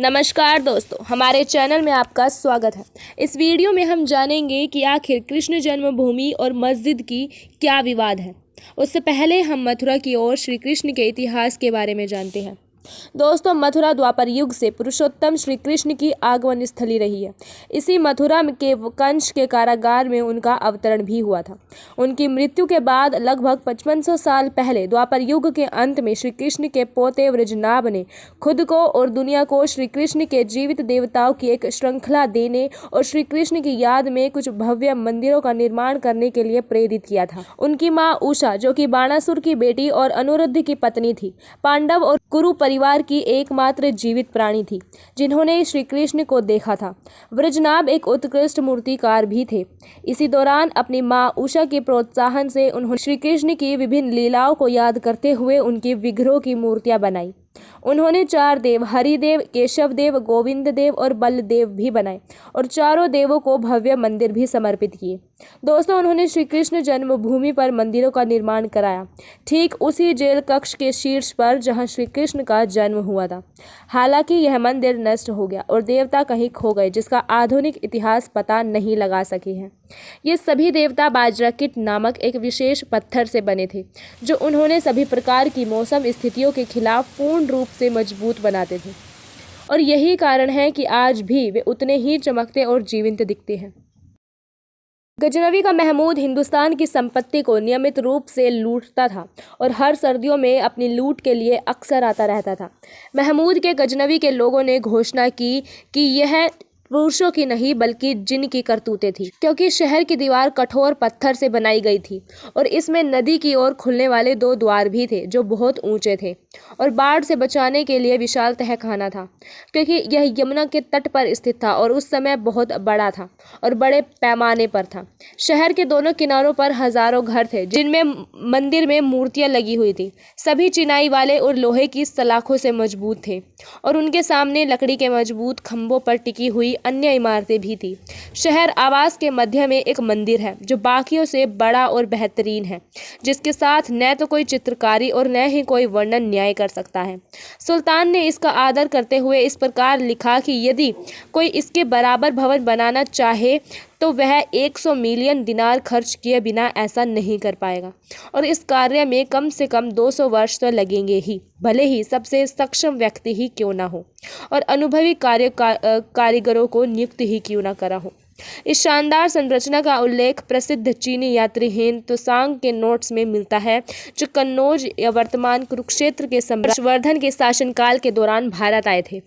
नमस्कार दोस्तों, हमारे चैनल में आपका स्वागत है। इस वीडियो में हम जानेंगे कि आखिर कृष्ण जन्मभूमि और मस्जिद की क्या विवाद है। उससे पहले हम मथुरा की ओर श्री कृष्ण के इतिहास के बारे में जानते हैं। दोस्तों, मथुरा द्वापर युग से पुरुषोत्तम श्री कृष्ण की आगमन स्थली रही है। इसी मथुरा के कंस के कारागार में उनका अवतरण भी हुआ था। उनकी मृत्यु के बाद लगभग 5500 साल पहले द्वापर युग के अंत में श्री कृष्ण के पोते वृषनाभ ने खुद को और दुनिया को श्री कृष्ण के जीवित देवताओं की एक श्रृंखला देने और श्री कृष्ण की याद में कुछ भव्य मंदिरों का निर्माण करने के लिए प्रेरित किया था। उनकी मां उषा, जो कि बाणासुर की बेटी और अनुरुद्ध की पत्नी थी, पांडव और कुरु परिवार की एकमात्र जीवित प्राणी थी जिन्होंने श्री कृष्ण को देखा था। वृषनाभ एक उत्कृष्ट मूर्तिकार भी थे। इसी दौरान अपनी मां उषा के प्रोत्साहन से उन्होंने श्री कृष्ण की विभिन्न लीलाओं को याद करते हुए उनकी विग्रहों की मूर्तियां बनाई। उन्होंने 4 देव हरिदेव, केशव देव, गोविंद देव और बलदेव भी बनाए और चारों देवों को भव्य मंदिर भी समर्पित किए। दोस्तों, उन्होंने श्री कृष्ण जन्मभूमि पर मंदिरों का निर्माण कराया, ठीक उसी जेल कक्ष के शीर्ष पर जहां श्री कृष्ण का जन्म हुआ था। हालांकि यह मंदिर नष्ट हो गया और देवता कहीं खो गए, जिसका आधुनिक इतिहास पता नहीं लगा सके हैं। ये सभी देवता बाजराकिट नामक एक विशेष पत्थर से बने थे, जो उन्होंने सभी प्रकार की मौसम स्थितियों के खिलाफ पूर्ण रूप से मजबूत बनाते थे, और यही कारण है कि आज भी वे उतने ही चमकते और जीवंत दिखते हैं। गजनवी का महमूद हिंदुस्तान की संपत्ति को नियमित रूप से लूटता था और हर सर्दियों में अपनी लूट के लिए अक्सर आता रहता था। महमूद के गजनवी के लोगों ने घोषणा की कि यह पुरुषों की नहीं बल्कि जिन की करतूतें थी, क्योंकि शहर की दीवार कठोर पत्थर से बनाई गई थी और इसमें नदी की ओर खुलने वाले 2 द्वार भी थे जो बहुत ऊंचे थे और बाढ़ से बचाने के लिए विशाल तहखाना था, क्योंकि यह यमुना के तट पर स्थित था और उस समय बहुत बड़ा था और बड़े पैमाने पर था। शहर के दोनों किनारों पर हजारों घर थे जिनमें मंदिर में मूर्तियां लगी हुई थी। सभी चिनाई वाले और लोहे की सलाखों से मजबूत थे और उनके सामने लकड़ी के मजबूत खंभों पर टिकी हुई अन्य इमारतें भी थी। शहर आवास के मध्य में एक मंदिर है जो बाकियों से बड़ा और बेहतरीन है, जिसके साथ न तो कोई चित्रकारी और न ही कोई वर्णन न्याय कर सकता है। सुल्तान ने इसका आदर करते हुए इस प्रकार लिखा कि यदि कोई इसके बराबर भवन बनाना चाहे तो वह 100 मिलियन दिनार खर्च किए बिना ऐसा नहीं कर पाएगा, और इस कार्य में कम से कम 200 वर्ष तो लगेंगे ही, भले ही सबसे सक्षम व्यक्ति ही क्यों ना हो और अनुभवी कारीगरों को नियुक्त ही क्यों ना करा हो। इस शानदार संरचना का उल्लेख प्रसिद्ध चीनी यात्री हेन त्सोंग के नोट्स में मिलता है, जो कन्नौज या वर्तमान कुरुक्षेत्र के सम्राट हर्षवर्धन के शासनकाल के दौरान भारत आए थे।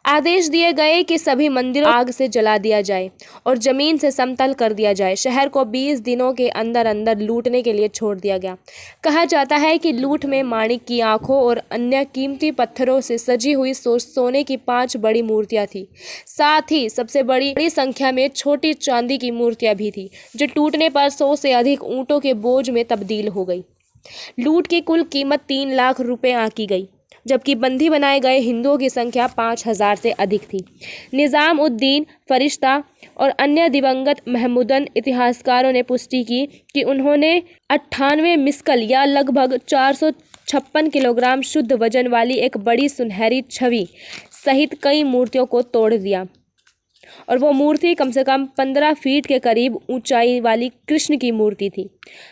आदेश दिए गए कि सभी मंदिरों आग से जला दिया जाए और जमीन से समतल कर दिया जाए। शहर को 20 दिनों के अंदर अंदर लूटने के लिए छोड़ दिया गया। कहा जाता है कि लूट में माणिक की आंखों और अन्य कीमती पत्थरों से सजी हुई सोने की 5 बड़ी मूर्तियां थी। साथ ही सबसे बड़ी संख्या में छोटी चांदी की मूर्तियां भी थी, जो टूटने पर 100 से अधिक ऊंटों के बोझ में तब्दील हो गई। लूट की कुल कीमत 3 लाख रुपए आंकी गई, जबकि बंदी बनाए गए हिंदुओं की संख्या 5000 से अधिक थी। निजाम उद्दीन फरिश्ता और अन्य दिवंगत महमूदन इतिहासकारों ने पुष्टि की कि उन्होंने 98 मिस्कल या लगभग 456 किलोग्राम शुद्ध वजन वाली एक बड़ी सुनहरी छवि सहित कई मूर्तियों को तोड़ दिया, और वो मूर्ति कम से कम 15 फीट के करीब ऊंचाई वाली कृष्ण की मूर्ति थी।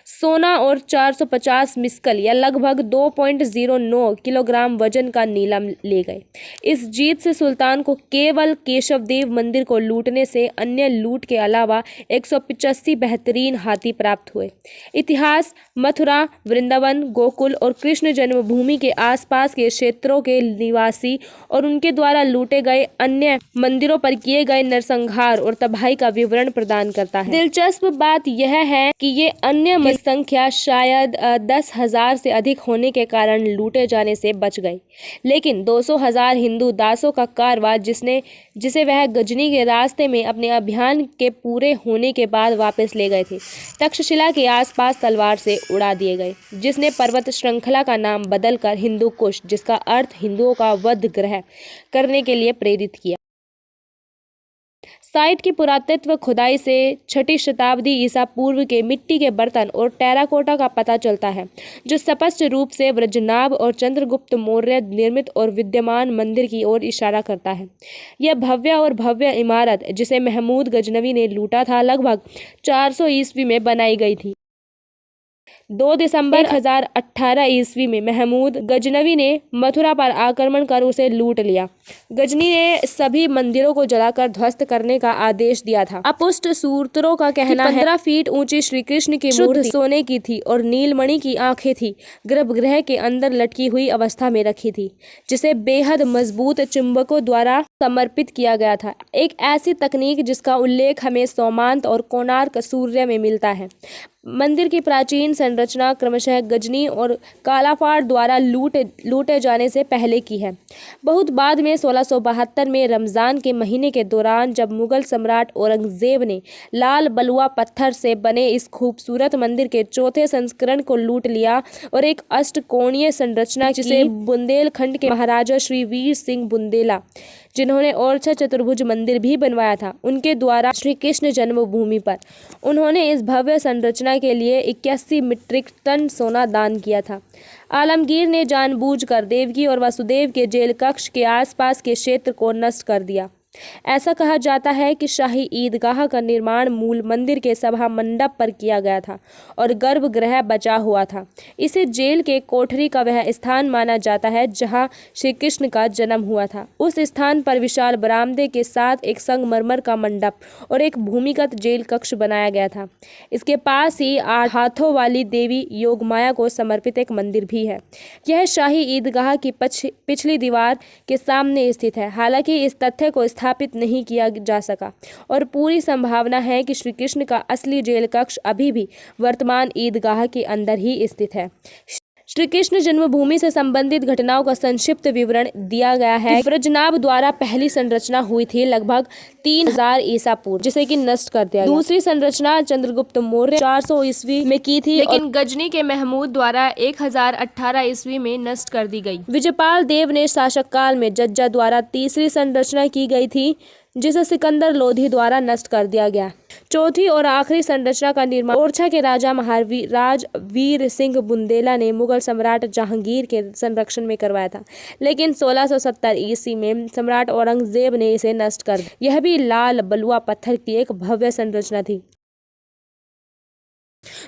सोना और 450 मिस्कल या लगभग 2.09 किलोग्राम वजन का नीलाम ले गए। इस जीत से सुल्तान को केवल केशव देव मंदिर को लूटने से अन्य लूट के अलावा 185 बेहतरीन हाथी प्राप्त हुए। इतिहास मथुरा, वृंदावन, गोकुल और कृष्ण जन्मभूमि के आसपास के क्षेत्रों के निवासी और उनके द्वारा लूटे गए अन्य मंदिरों पर किए गए नरसंहार और तबाही का विवरण प्रदान करता है। दिलचस्प बात यह है कि ये अन्य की संख्या शायद 10,000 से अधिक होने के कारण लूटे जाने से बच गए, लेकिन 200,000 हिंदू दासों का कारवां जिसे वह गजनी के रास्ते में अपने अभियान के पूरे होने के बाद वापस ले गए थे, तक्षशिला के आसपास तलवार से उड़ा दिए गए, जिसने पर्वत श्रृंखला का नाम बदलकर हिंदू कुश, जिसका अर्थ हिंदुओं का वध ग्रह करने के लिए प्रेरित किया। साइट की पुरातत्व खुदाई से 6ठी शताब्दी ईसा पूर्व के मिट्टी के बर्तन और टेराकोटा का पता चलता है, जो स्पष्ट रूप से वज्रनाभ और चंद्रगुप्त मौर्य निर्मित और विद्यमान मंदिर की ओर इशारा करता है। यह भव्य इमारत, जिसे महमूद गजनवी ने लूटा था, लगभग 400 ईस्वी में बनाई गई थी। 2 दिसंबर 1018 ईस्वी में महमूद गजनवी ने मथुरा पर आक्रमण कर उसे लूट लिया। गजनी ने सभी मंदिरों को जलाकर ध्वस्त करने का आदेश दिया था। अपुष्ट सूत्रों का कहना है 15 फीट ऊंची श्री कृष्ण की मूर्ति सोने की थी और नीलमणि की आंखें थी, गर्भगृह के अंदर लटकी हुई अवस्था में रखी थी, जिसे बेहद मजबूत चुंबकों द्वारा समर्पित किया गया था। एक ऐसी तकनीक जिसका उल्लेख हमें सोमांत और कोणार्क सूर्य में मिलता है। मंदिर की प्राचीन संरचना क्रमशः गजनी और कालापाड़ द्वारा लूटे जाने से पहले की है। बहुत बाद में 1672 में रमज़ान के महीने के दौरान जब मुगल सम्राट औरंगज़ेब ने लाल बलुआ पत्थर से बने इस खूबसूरत मंदिर के चौथे संस्करण को लूट लिया और एक अष्टकोणीय संरचना जिसे बुंदेलखंड के महाराजा श्री वीर सिंह बुंदेला, जिन्होंने ओरछा चतुर्भुज मंदिर भी बनवाया था, उनके द्वारा श्री कृष्ण जन्मभूमि पर उन्होंने इस भव्य संरचना के लिए 81 मीट्रिक टन सोना दान किया था। आलमगीर ने जानबूझकर देवकी और वसुदेव के जेल कक्ष के आसपास के क्षेत्र को नष्ट कर दिया। ऐसा कहा जाता है कि शाही ईदगाह का निर्माण मूल मंदिर के सभा मंडप पर किया गया था और गर्भगृह बचा हुआ था। इसे जेल के कोठरी का वह स्थान माना जाता है जहां श्री कृष्ण का जन्म हुआ था। उस स्थान पर विशाल बरामदे के साथ एक संगमरमर का मंडप और एक भूमिगत जेल कक्ष बनाया गया था। इसके पास ही 8 हाथों वाली देवी योगमाया को समर्पित एक मंदिर भी है। यह शाही ईदगाह की पिछली दीवार के सामने स्थित है। हालांकि इस तथ्य को स्थापित नहीं किया जा सका और पूरी संभावना है कि श्री कृष्ण का असली जेल कक्ष अभी भी वर्तमान ईदगाह के अंदर ही स्थित है। श्री कृष्ण जन्मभूमि से संबंधित घटनाओं का संक्षिप्त विवरण दिया गया है। वज्रनाभ द्वारा पहली संरचना हुई थी लगभग 3000 ईसा पूर्व, जिसे कि नष्ट कर दिया गया। दूसरी संरचना चंद्रगुप्त मौर्य 400 ईस्वी में की थी, लेकिन गजनी के महमूद द्वारा 1018 ईस्वी में नष्ट कर दी गई। विजयपाल देव ने शासक काल में जज्जा द्वारा तीसरी संरचना की गई थी, जिसे सिकंदर लोधी द्वारा नष्ट कर दिया गया। चौथी और आखिरी संरचना का निर्माण ओरछा के राजा महाराज वीर सिंह बुंदेला ने मुगल सम्राट जहांगीर के संरक्षण में करवाया था, लेकिन 1670 ईस्वी में सम्राट औरंगजेब ने इसे नष्ट कर दिया। यह भी लाल बलुआ पत्थर की एक भव्य संरचना थी।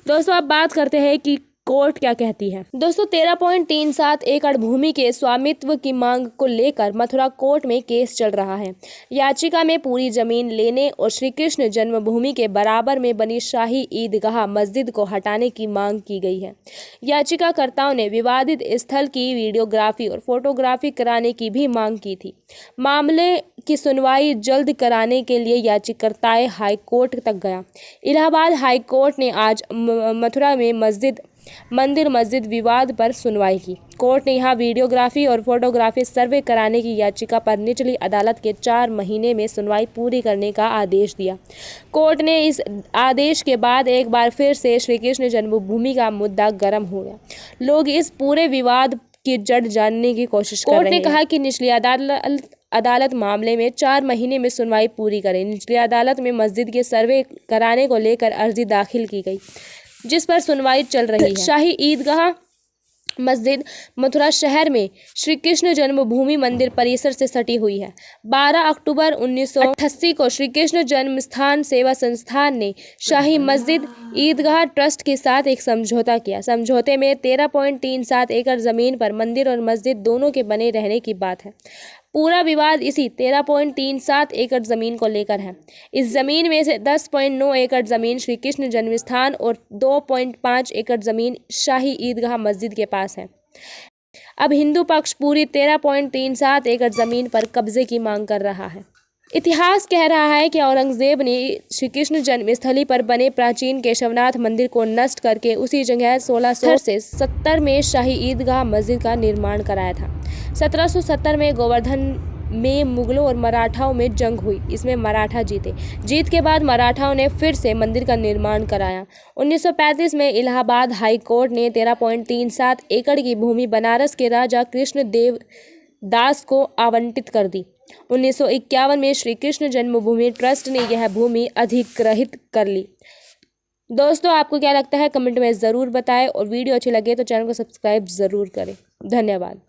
दोस्तों, अब बात करते हैं कि कोर्ट क्या कहती है। दोस्तों, 13.37 एकड़ भूमि के स्वामित्व की मांग को लेकर मथुरा कोर्ट में केस चल रहा है। याचिका में पूरी जमीन लेने और श्री कृष्ण जन्मभूमि के बराबर में बनी शाही ईदगाह मस्जिद को हटाने की मांग की गई है। याचिकाकर्ताओं ने विवादित स्थल की वीडियोग्राफी और फोटोग्राफी कराने की भी मांग की थी। मामले की सुनवाई जल्द कराने के लिए याचिकाकर्ताएं हाई कोर्ट तक गया। इलाहाबाद हाई कोर्ट ने आज मथुरा में मंदिर मस्जिद विवाद पर सुनवाई की। कोर्ट ने यहां वीडियोग्राफी और फोटोग्राफी सर्वे कराने की याचिका पर निचली अदालत के 4 महीने में सुनवाई पूरी करने का आदेश दिया। कोर्ट ने इस आदेश के बाद एक बार फिर से श्री कृष्ण जन्मभूमि का मुद्दा गर्म हो गया। लोग इस पूरे विवाद की जड़ जानने की कोशिश कर रहे हैं। कोर्ट ने कहा कि निचली अदालत मामले में 4 महीने में सुनवाई पूरी करे। निचली अदालत में मस्जिद के सर्वे कराने को लेकर अर्जी दाखिल की गई, जिस पर सुनवाई चल रही है। शाही ईदगाह मस्जिद मथुरा शहर में श्री कृष्ण जन्मभूमि मंदिर परिसर से सटी हुई है। 12 अक्टूबर 1988 को श्री कृष्ण जन्मस्थान सेवा संस्थान ने शाही मस्जिद ईदगाह ट्रस्ट के साथ एक समझौता किया। समझौते में 13.37 एकड़ जमीन पर मंदिर और मस्जिद दोनों के बने रहने की बात है। पूरा विवाद इसी 13.37 एकड़ जमीन को लेकर है। इस जमीन में से 10.9 एकड़ जमीन श्री कृष्ण जन्मस्थान और 2.5 एकड़ जमीन शाही ईदगाह मस्जिद के पास है। अब हिंदू पक्ष पूरी 13.37 एकड़ जमीन पर कब्जे की मांग कर रहा है। इतिहास कह रहा है कि औरंगजेब ने श्री कृष्ण जन्मस्थली पर बने प्राचीन केशवनाथ मंदिर को नष्ट करके उसी जगह 1670 में शाही ईदगाह मस्जिद का निर्माण कराया था। 1770 में गोवर्धन में मुगलों और मराठाओं में जंग हुई। इसमें मराठा जीते। जीत के बाद मराठाओं ने फिर से मंदिर का निर्माण कराया। 1935 में इलाहाबाद हाई कोर्ट ने 13.37 एकड़ की भूमि बनारस के राजा कृष्णदेव दास को आवंटित कर दी। 1951 में श्री कृष्ण जन्मभूमि ट्रस्ट ने यह भूमि अधिग्रहित कर ली। दोस्तों, आपको क्या लगता है कमेंट में ज़रूर बताएं और वीडियो अच्छी लगे तो चैनल को सब्सक्राइब ज़रूर करें। धन्यवाद।